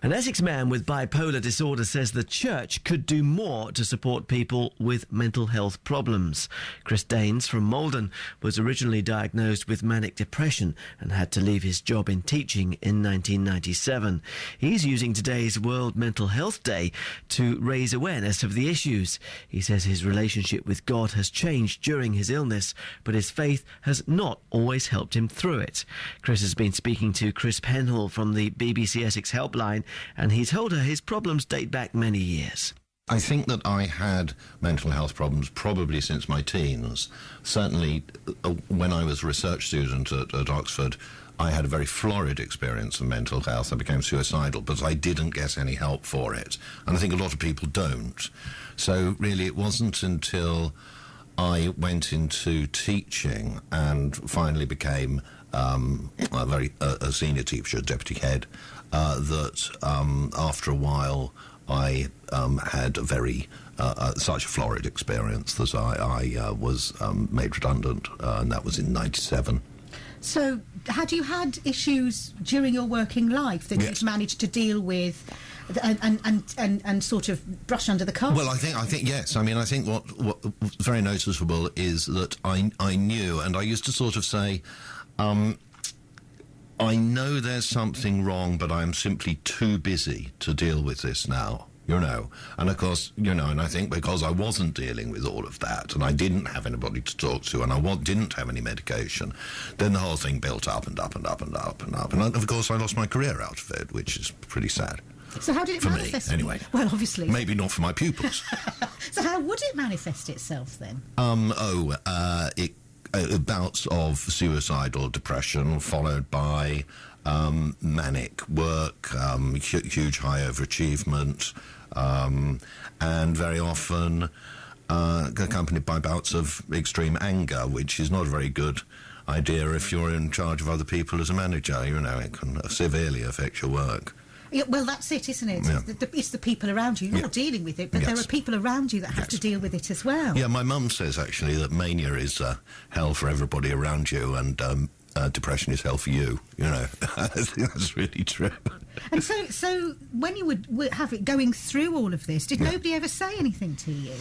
An Essex man with bipolar disorder says the church could do more to support people with mental health problems. Chris Daines from Malden was originally diagnosed with manic depression and had to leave his job in teaching in 1997. He's using today's World Mental Health Day to raise awareness of the issues. He says his relationship with God has changed during his illness, but his faith has not always helped him through it. Chris has been speaking to Chris Penhall from the BBC Essex helpline, and he told her his problems date back many years. I think that I had mental health problems probably since my teens. Certainly, when I was a research student at Oxford, I had a very florid experience of mental health. I became suicidal, but I didn't get any help for it. And I think a lot of people don't. So really, it wasn't until I went into teaching and finally became a senior teacher, deputy head, that after a while I had a very such a florid experience that I was made redundant, and that was in 97. So had you had issues during your working life that Yes. you've managed to deal with and sort of brush under the carpet? Well, I think yes. I mean, I think what was very noticeable is that I knew, and I used to sort of say, I know there's something wrong, but I'm simply too busy to deal with this now, And of course, and I think because I wasn't dealing with all of that, and I didn't have anybody to talk to, and I didn't have any medication, then the whole thing built up and up and up and up and up. And of course, I lost my career out of it, which is pretty sad. So how did it for manifest? Me, anyway. Well, obviously. Maybe not for my pupils. So how would it manifest itself then? Bouts of suicidal depression followed by manic work, huge high overachievement, and very often accompanied by bouts of extreme anger, which is not a very good idea if you're in charge of other people as a manager. It can severely affect your work. Yeah, well, that's it, isn't it? Yeah. It's the people around you. You're not dealing with it, but there are people around you that have to deal with it as well. Yeah, my mum says, actually, that mania is hell for everybody around you, and depression is hell for you. I think that's really true. And so when you would have it going through all of this, did nobody ever say anything to you?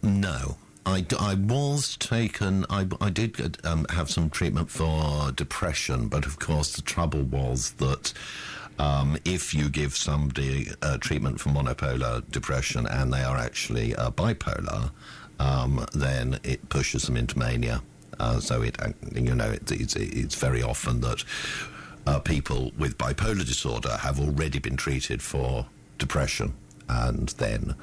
No. I was taken. I did have some treatment for depression, but of course the trouble was that if you give somebody treatment for monopolar depression and they are actually bipolar, then it pushes them into mania. So it's very often that people with bipolar disorder have already been treated for depression, and then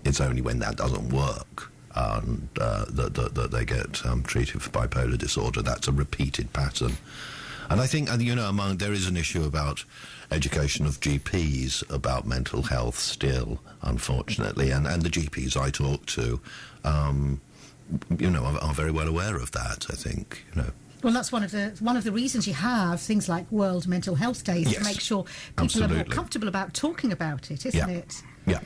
it's only when that doesn't work that they get treated for bipolar disorder. That's a repeated pattern. And I think, there is an issue about education of GPs about mental health still, unfortunately, and the GPs I talk to, are very well aware of that, I think, Well, that's one of the reasons you have things like World Mental Health Days, to make sure people are more comfortable about talking about it, isn't it? Yeah.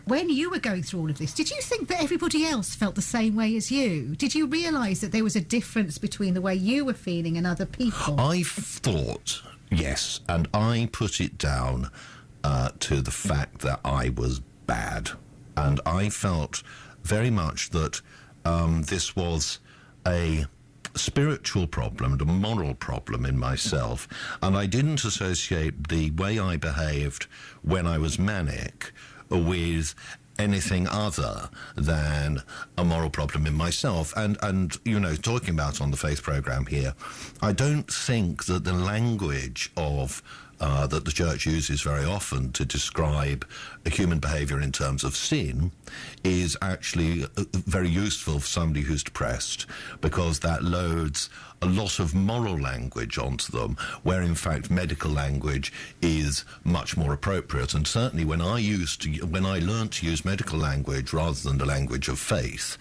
When you were going through all of this, did you think that everybody else felt the same way as you? Did you realise that there was a difference between the way you were feeling and other people? I thought, yes, and I put it down to the fact that I was bad. And I felt very much that this was a spiritual problem and a moral problem in myself, and I didn't associate the way I behaved when I was manic with anything other than a moral problem in myself. And talking about on the Faith programme here, I don't think that the language of that the church uses very often to describe human behaviour in terms of sin is actually very useful for somebody who's depressed, because that loads a lot of moral language onto them, where in fact medical language is much more appropriate. And certainly when I learned to use medical language rather than the language of faith,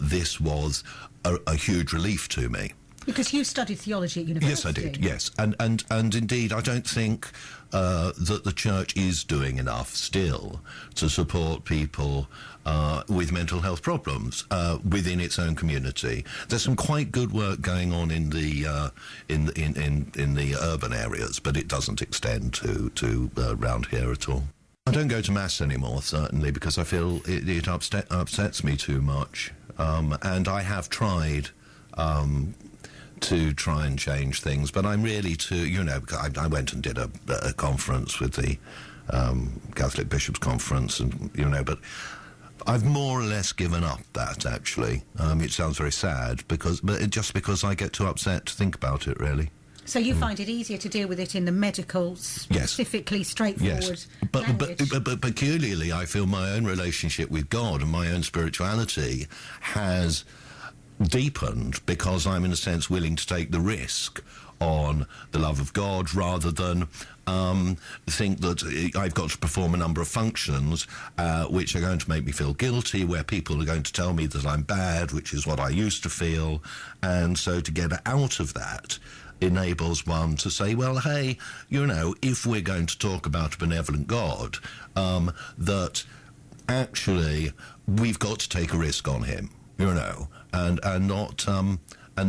this was a huge relief to me. Because you studied theology at university. Yes, I did, yes. And indeed, I don't think that the church is doing enough still to support people with mental health problems within its own community. There's some quite good work going on in the in the urban areas, but it doesn't extend to around here at all. I don't go to Mass anymore, certainly, because I feel it upsets me too much. And I have tried to try and change things, but I'm really I went and did a conference with the Catholic Bishops' Conference, and, but I've more or less given up that, actually. It sounds very sad, just because I get too upset to think about it, really. So you find it easier to deal with it in the medical, specifically straightforward language? But peculiarly, I feel my own relationship with God and my own spirituality has deepened because I'm, in a sense, willing to take the risk on the love of God rather than think that I've got to perform a number of functions which are going to make me feel guilty, where people are going to tell me that I'm bad, which is what I used to feel. And so to get out of that enables one to say, well, hey, if we're going to talk about a benevolent God, that actually we've got to take a risk on him, and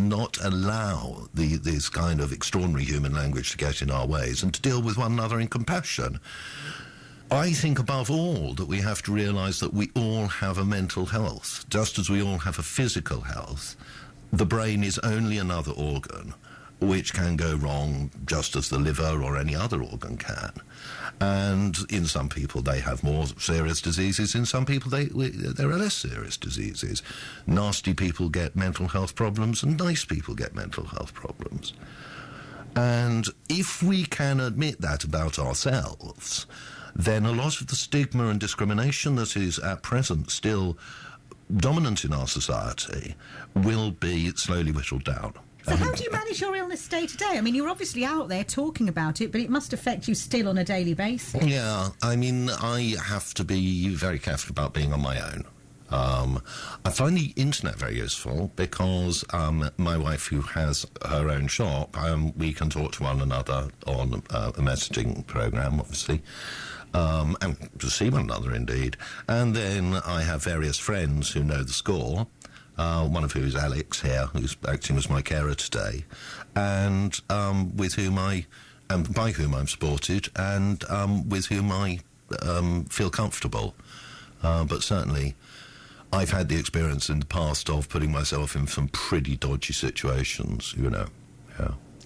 not allow this kind of extraordinary human language to get in our ways, and to deal with one another in compassion. I think above all that we have to realise that we all have a mental health, just as we all have a physical health. The brain is only another organ which can go wrong just as the liver or any other organ can. And in some people they have more serious diseases, in some people there are less serious diseases. Nasty people get mental health problems and nice people get mental health problems. And if we can admit that about ourselves, then a lot of the stigma and discrimination that is at present still dominant in our society will be slowly whittled down. So how do you manage your illness day to day? I mean, you're obviously out there talking about it, but it must affect you still on a daily basis. Yeah, I mean, I have to be very careful about being on my own. I find the internet very useful because my wife, who has her own shop, we can talk to one another on a messaging program, obviously, and to see one another, indeed. And then I have various friends who know the score. One of whom is Alex here, who's acting as my carer today, and by whom I'm supported, and with whom I feel comfortable. But certainly, I've had the experience in the past of putting myself in some pretty dodgy situations, Yeah.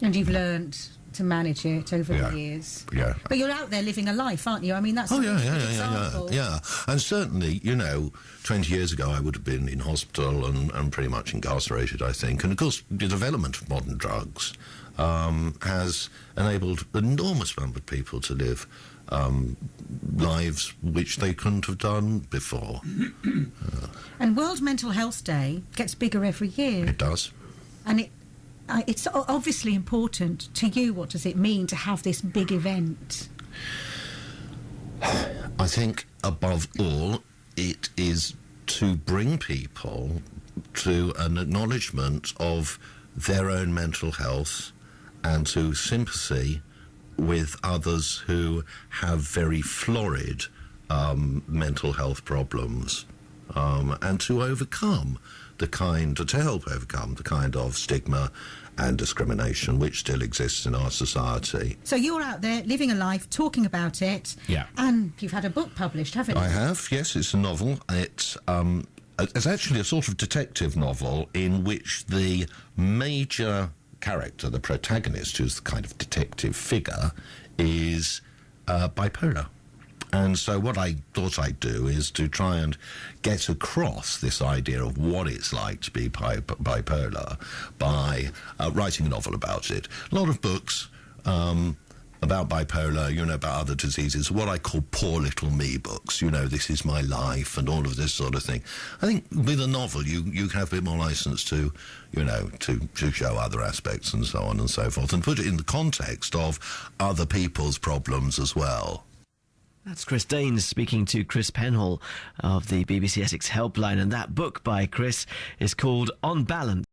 And you've learned to manage it over the years. Yeah. But you're out there living a life, aren't you? I mean, that's a good example. Yeah. And certainly, 20 years ago I would have been in hospital and pretty much incarcerated, I think. And of course, the development of modern drugs has enabled an enormous number of people to live lives which they couldn't have done before. And World Mental Health Day gets bigger every year. It does. And it's obviously important to you. What does it mean to have this big event? I think, above all, it is to bring people to an acknowledgement of their own mental health and to sympathy with others who have very florid mental health problems, and to help overcome the kind of stigma and discrimination which still exists in our society. So you're out there living a life, talking about it, and you've had a book published, haven't you? I have, yes. It's a novel. It's actually a sort of detective novel in which the major character, the protagonist, who's the kind of detective figure, is bipolar. And so what I thought I'd do is to try and get across this idea of what it's like to be bipolar by writing a novel about it. A lot of books about bipolar, about other diseases, what I call poor little me books, this is my life and all of this sort of thing. I think with a novel you have a bit more license to, to show other aspects and so on and so forth, and put it in the context of other people's problems as well. That's Chris Danes speaking to Chris Penhall of the BBC Essex Helpline, and that book by Chris is called On Balance.